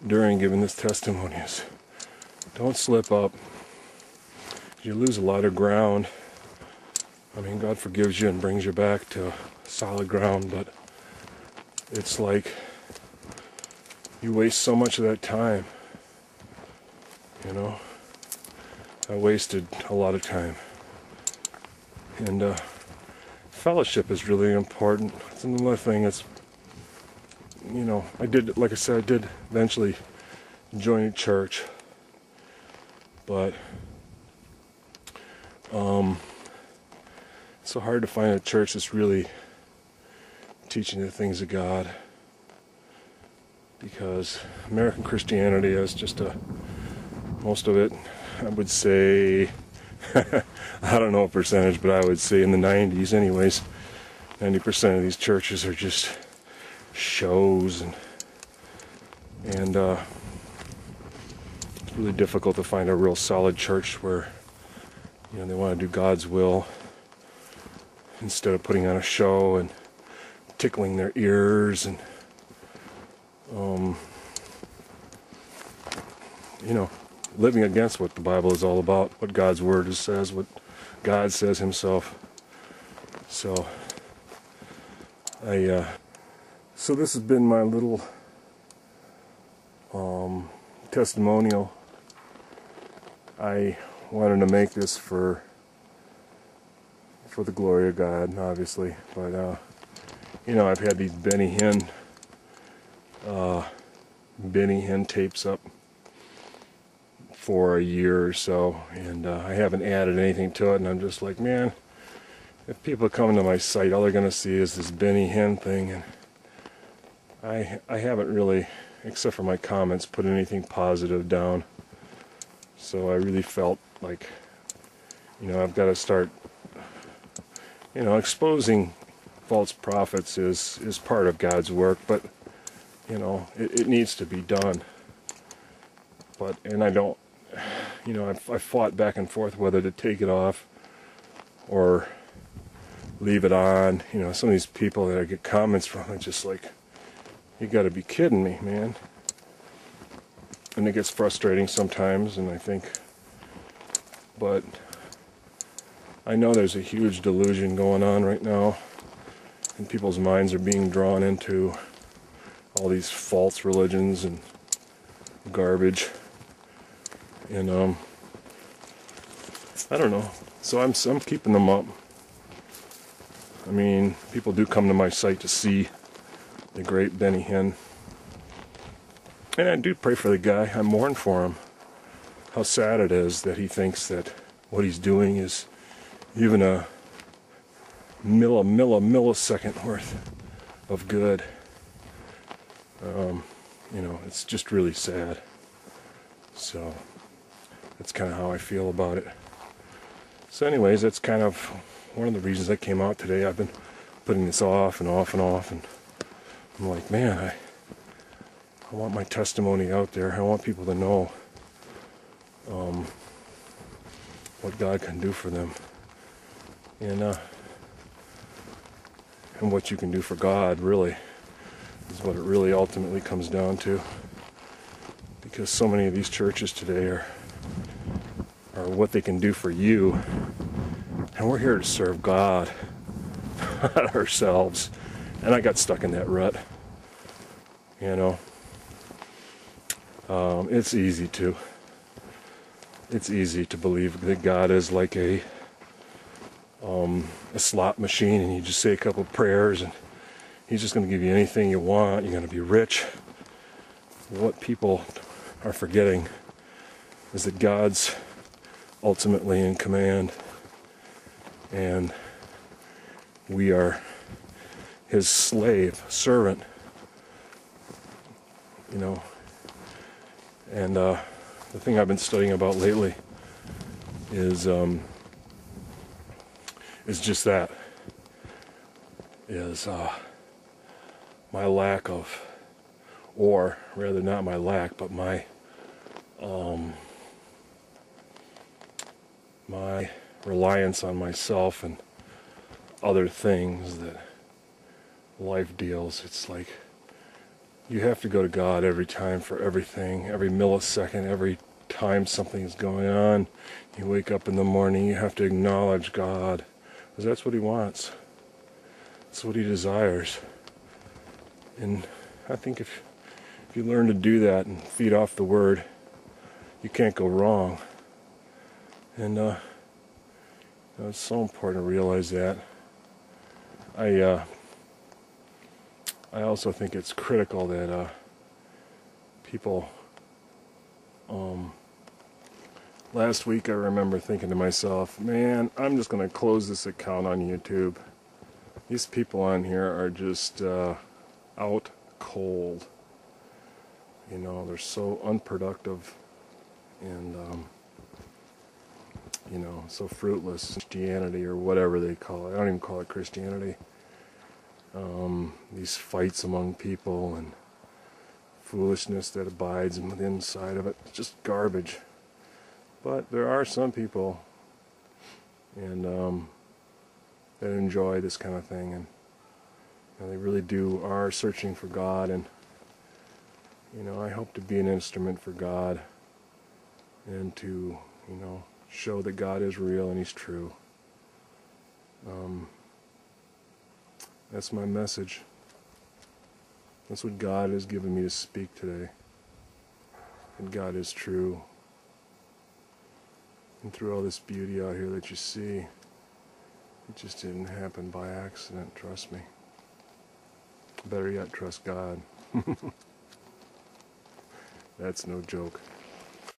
during giving this testimony is don't slip up. You lose a lot of ground. I mean, God forgives you and brings you back to solid ground, but it's like you waste so much of that time. You know, I wasted a lot of time. And fellowship is really important. It's another thing that's, you know, like I said, I did eventually join a church, but it's so hard to find a church that's really teaching the things of God, because American Christianity is just most of it, I would say, I don't know a percentage, but I would say in the 90s anyways, 90% of these churches are just shows, and it's really difficult to find a real solid church where, you know, they want to do God's will instead of putting on a show and tickling their ears and you know, living against what the Bible is all about, what God's Word says, what God says Himself. So so this has been my little testimonial. I wanted to make this for the glory of God, obviously, but you know, I've had these Benny Hinn tapes up for a year or so, and I haven't added anything to it, and I'm just like, man, if people come to my site, all they're going to see is this Benny Hinn thing, and I haven't really, except for my comments, put anything positive down. So I really felt like, you know, I've got to start, you know, exposing false prophets is part of God's work, but, you know, it needs to be done. But, and I don't, you know, I fought back and forth whether to take it off or leave it on. You know, some of these people that I get comments from are just like, you got to be kidding me, man. And it gets frustrating sometimes, and I think, but I know there's a huge delusion going on right now, and people's minds are being drawn into all these false religions and garbage, and I don't know. So I'm keeping them up. I mean, people do come to my site to see the great Benny Hinn. And I do pray for the guy. I mourn for him. How sad it is that he thinks that what he's doing is even a millisecond worth of good. You know, it's just really sad. So that's kind of how I feel about it. So anyways, that's kind of one of the reasons I came out today. I've been putting this off and off and off, and I'm like, man, I want my testimony out there. I want people to know what God can do for them, and what you can do for God, really, is what it really ultimately comes down to. Because so many of these churches today are what they can do for you, and we're here to serve God, not ourselves. And I got stuck in that rut, you know. It's easy to believe that God is like a slot machine, and you just say a couple of prayers and He's just going to give you anything you want. You're going to be rich. What people are forgetting is that God's ultimately in command, and we are His slave, servant, you know. And the thing I've been studying about lately is just that, is my lack of, or rather not my lack, but my reliance on myself and other things that life deals. It's like you have to go to God every time for everything, every millisecond, every time something is going on. You wake up in the morning, you have to acknowledge God, because that's what He wants. That's what He desires. And I think if you learn to do that and feed off the Word, you can't go wrong. And it's so important to realize that. I also think it's critical that people. Last week I remember thinking to myself, man, I'm just going to close this account on YouTube. These people on here are just out cold. You know, they're so unproductive and, you know, so fruitless. Christianity or whatever they call it. I don't even call it Christianity. These fights among people and foolishness that abides on the inside of it. It's just garbage. But there are some people and that enjoy this kind of thing, and you know, they really are searching for God, and you know, I hope to be an instrument for God and to, you know, show that God is real and He's true. That's my message. That's what God has given me to speak today. And God is true. And through all this beauty out here that you see, it just didn't happen by accident, trust me. Better yet, trust God. That's no joke.